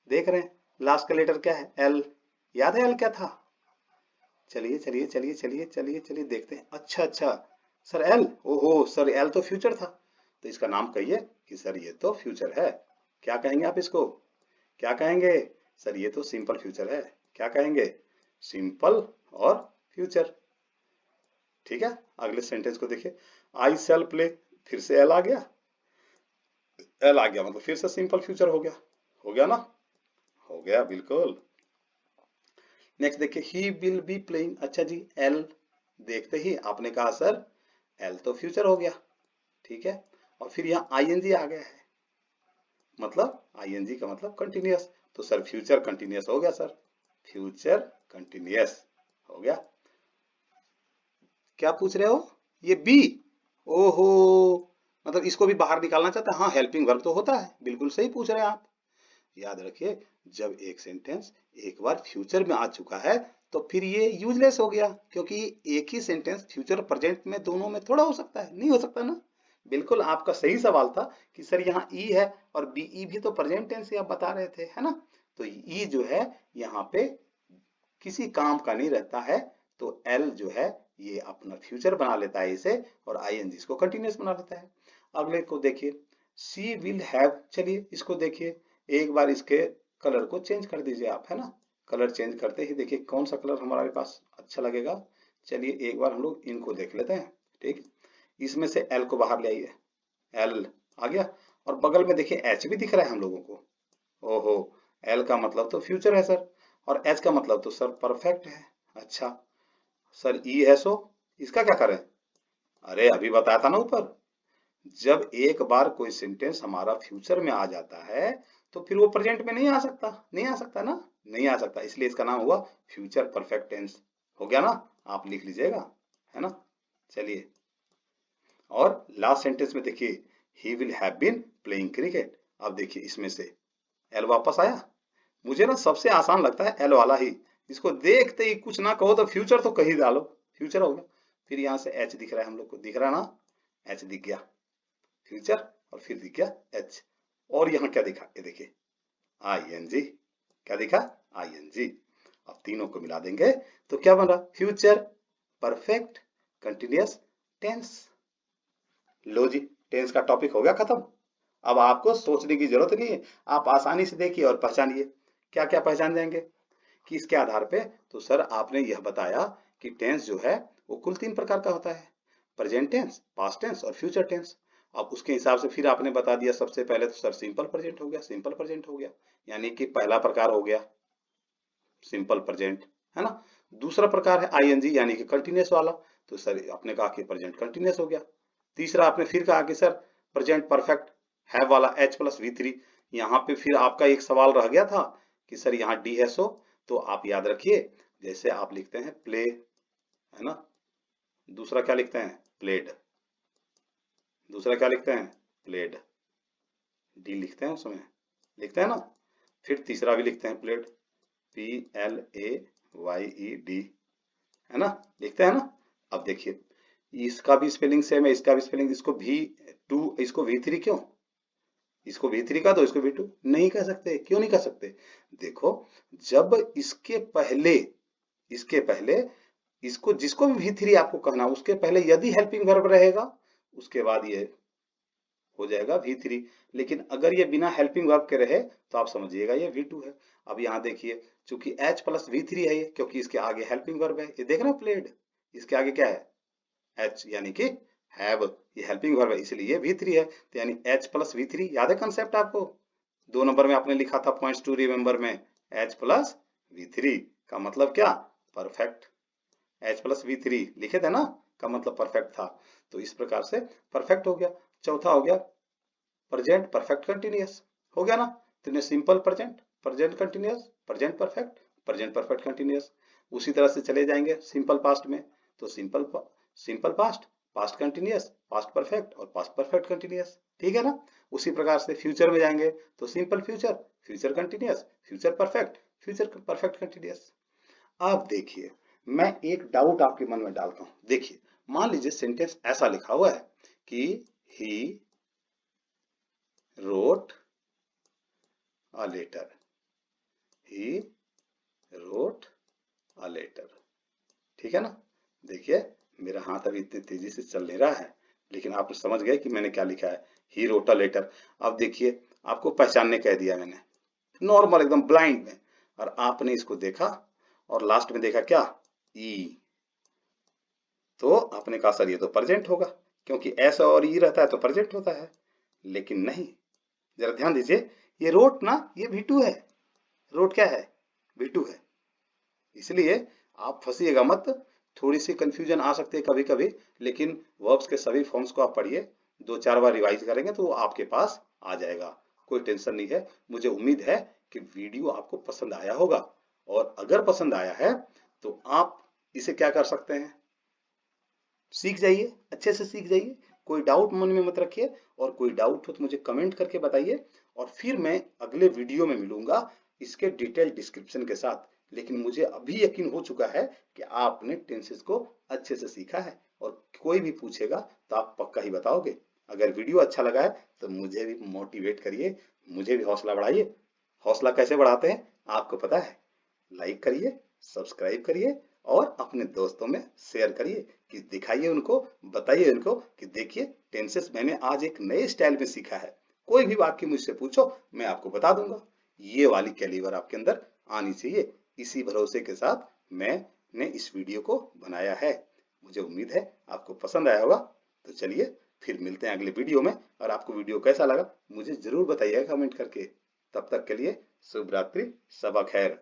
देख रहे हैं, लास्ट का लेटर क्या है, एल, याद है एल क्या था। चलिए चलिए चलिए चलिए चलिए चलिए देखते हैं, अच्छा अच्छा, सर एल, ओहो सर एल तो फ्यूचर था, तो इसका नाम कहिए कि सर ये तो फ्यूचर है। क्या कहेंगे आप इसको, क्या कहेंगे, सर ये तो सिंपल फ्यूचर है, क्या कहेंगे, सिंपल और फ्यूचर। ठीक है, अगले सेंटेंस को देखिए, आई शैल प्ले, फिर से एल आ गया, एल आ गया मतलब फिर से सिंपल फ्यूचर हो गया, हो गया ना, हो गया बिल्कुल। नेक्स्ट देखिए, ही विल बी प्लेइंग। अच्छा जी, एल देखते ही आपने कहा सर एल तो फ्यूचर हो गया, ठीक है, और फिर यहाँ आईएनजी आ गया है, मतलब आईएनजी का मतलब कंटिन्यूअस, तो सर फ्यूचर कंटिन्यूअस हो गया सर, फ्यूचर कंटिन्यूअस हो गया। क्या पूछ रहे हो, ये बी, ओहो, मतलब इसको भी बाहर निकालना चाहते हैं, हाँ हेल्पिंग वर्ब तो होता है, बिल्कुल सही पूछ रहे हैं आप। याद रखिए, जब एक सेंटेंस एक बार फ्यूचर में आ चुका है तो फिर ये यूजलेस हो गया, क्योंकि एक ही सेंटेंस फ्यूचर प्रेजेंट में दोनों में थोड़ा हो सकता है, नहीं हो सकता ना। बिल्कुल आपका सही सवाल था कि सर यहाँ ई है और बीई भी तो प्रेजेंट टेंस ही आप बता रहे थे, है ना। तो ई जो है यहाँ पे किसी काम का नहीं रहता है, तो एल जो है ये अपना फ्यूचर बना लेता है इसे, और आईएनजी इसको कंटिन्यूअस बना लेता है। अगले को देखिए, सी विल हैव, चलिए इसको देखिए, एक बार इसके कलर को चेंज कर दीजिए आप, है ना। कलर चेंज करते ही देखिए कौन सा कलर हमारे पास अच्छा लगेगा। चलिए एक बार हम लोग इनको देख लेते हैं, ठीक, इसमें से एल को बाहर ले आइए, एल आ गया, और बगल में देखिए एच भी दिख रहा है हम लोगों को, ओहो, एल का मतलब तो फ्यूचर है सर, और एच का मतलब तो सर परफेक्ट है। अच्छा सर ई है, सो इसका क्या करें, अरे अभी बताया था ना ऊपर, जब एक बार कोई सेंटेंस हमारा फ्यूचर में आ जाता है तो फिर वो प्रेजेंट में नहीं आ सकता, नहीं आ सकता ना, नहीं आ सकता, इसलिए इसका नाम हुआ फ्यूचर परफेक्ट टेंस। हो गया ना, आप लिख लीजिएगा, है ना। चलिए, और लास्ट सेंटेंस में देखिए, he will have been playing cricket. अब देखिए इसमें से एल वापस आया। मुझे ना सबसे आसान लगता है एल वाला ही, इसको देखते ही कुछ ना कहो तो फ्यूचर तो कहीं डालो, फ्यूचर हो गया। फिर यहाँ से एच दिख रहा है हम लोग को, दिख रहा ना, एच दिख गया, फ्यूचर, और फिर दिख गया एच। और यहाँ क्या दिखा, ये देखिए आईएनजी, क्या दिखा, आईएनजी। अब तीनों को मिला देंगे तो क्या बन रहा, फ्यूचर परफेक्ट कंटिन्यूअस टेंस। लो जी, टेंस का टॉपिक हो गया खत्म। अब आपको सोचने की जरूरत नहीं है, आप आसानी से देखिए और पहचानिए। क्या क्या पहचान जाएंगे कि इसके आधार पे, तो सर आपने यह बताया कि टेंस जो है वो कुल 3 प्रकार का होता है, प्रेजेंट टेंस, पास्ट टेंस और फ्यूचर टेंस। अब उसके हिसाब से फिर आपने बता दिया, सबसे पहले तो सर सिंपल प्रेजेंट हो गया, सिंपल प्रेजेंट हो गया, यानी कि पहला प्रकार हो गया सिंपल प्रेजेंट, है ना। दूसरा प्रकार है आईएनजी यानी कि कंटिन्यूअस वाला, तो सर आपने कहा कि प्रेजेंट कंटिन्यूअस हो गया। तीसरा आपने फिर कहा कि सर प्रेजेंट परफेक्ट हैव वाला एच प्लस V3। यहाँ पे फिर आपका एक सवाल रह गया था कि सर यहाँ डी है, सो तो आप याद रखिए, जैसे आप लिखते हैं प्ले, है ना, दूसरा क्या लिखते हैं, प्लेड, दूसरा क्या लिखते हैं, प्लेड, डी लिखते हैं उसमें, लिखते हैं ना। फिर तीसरा भी लिखते हैं प्लेड, PLAYED, है ना, लिखते हैं ना। अब देखिए इसका भी स्पेलिंग सेम है, इसका भी स्पेलिंग, इसको V2, इसको V3 क्यों, इसको V3 का तो इसको V2 नहीं कह सकते, क्यों नहीं कह सकते, देखो जब इसके पहले इसको जिसको भी V3 आपको कहना, उसके पहले यदि हेल्पिंग वर्ब रहेगा उसके बाद ये हो जाएगा V3। लेकिन अगर ये बिना हेल्पिंग वर्ब के रहे तो आप समझिएगा ये V2 है। अब यहाँ देखिए, चूंकि H प्लस V3 है ये, क्योंकि इसके आगे हेल्पिंग वर्ब है, ये देख रहे हैं प्लेड, इसके आगे क्या है, H यानी कि हैव, ये हेल्पिंग वर्ब है इसलिए ये V3 है, तो यानी H प्लस V3, याद है कंसेप्ट आपको, 2 नंबर में आपने लिखा था पॉइंट्स टू रिमेंबर में, H प्लस V3 का मतलब क्या, परफेक्ट, H प्लस V3 लिखे थे ना, का मतलब परफेक्ट था। तो इस प्रकार से परफेक्ट हो गया। चौथा हो गया प्रेजेंट परफेक्ट कंटिन्यूअस, हो गया ना। तो simple present, present continuous, present perfect, present perfect continuous. उसी तरह से चले जाएंगे सिंपल पास्ट में, तो simple past, past continuous, past perfect और पास्ट परफेक्ट कंटिन्यूअस, ठीक है ना। उसी प्रकार से फ्यूचर में जाएंगे तो simple future, future continuous, future perfect, future perfect continuous. आप देखिए, मैं एक डाउट आपके मन में डालता हूं, देखिए मान लीजिए सेंटेंस ऐसा लिखा हुआ है कि ही wrote a letter, he wrote a letter, ठीक है ना। देखिए मेरा हाथ अभी इतनी तेजी से चल नहीं रहा है, लेकिन आप समझ गए कि मैंने क्या लिखा है, he wrote a letter। अब देखिए आपको पहचानने कह दिया मैंने, नॉर्मल एकदम ब्लाइंड में, और आपने इसको देखा और लास्ट में देखा क्या, ई, तो आपने कहा सर ये तो प्रेजेंट होगा, क्योंकि एस और ई रहता है तो प्रेजेंट होता है। लेकिन नहीं, जरा ध्यान दीजिए, ये रोट ना, ये V2 है, रोट क्या है, V2 है, इसलिए आप फंसिएगा मत। थोड़ी सी कंफ्यूजन आ सकती है कभी कभी, लेकिन वर्ब्स के सभी फॉर्म्स को आप पढ़िए, 2-4 बार रिवाइज करेंगे तो वो आपके पास आ जाएगा, कोई टेंशन नहीं है। मुझे उम्मीद है कि वीडियो आपको पसंद आया होगा, और अगर पसंद आया है तो आप इसे क्या कर सकते हैं, सीख जाइए, अच्छे से सीख जाइए, कोई डाउट मन में मत रखिए, और कोई डाउट हो तो मुझे कमेंट करके बताइए, और फिर मैं अगले वीडियो में मिलूंगा इसके डिटेल डिस्क्रिप्शन के साथ। लेकिन मुझे अभी यकीन हो चुका है कि आपने टेंसेस को अच्छे से सीखा है, और कोई भी पूछेगा तो आप पक्का ही बताओगे। अगर वीडियो अच्छा लगा है तो मुझे भी मोटिवेट करिए, मुझे भी हौसला बढ़ाइए। हौसला कैसे बढ़ाते हैं आपको पता है, लाइक करिए, सब्सक्राइब करिए, और अपने दोस्तों में शेयर करिए, कि दिखाइए उनको, बताइए उनको कि देखिए टेंसेस मैंने आज एक नए स्टाइल में सीखा है। कोई भी वाक्य मुझसे पूछो मैं आपको बता दूंगा। ये वाली कैलिबर आपके अंदर आनी चाहिए, इसी भरोसे के साथ मैंने इस वीडियो को बनाया है। मुझे उम्मीद है आपको पसंद आया होगा। तो चलिए फिर मिलते हैं अगले वीडियो में, और आपको वीडियो कैसा लगा मुझे जरूर बताइएगा कमेंट करके। तब तक के लिए शुभ रात्रि, सबा खैर।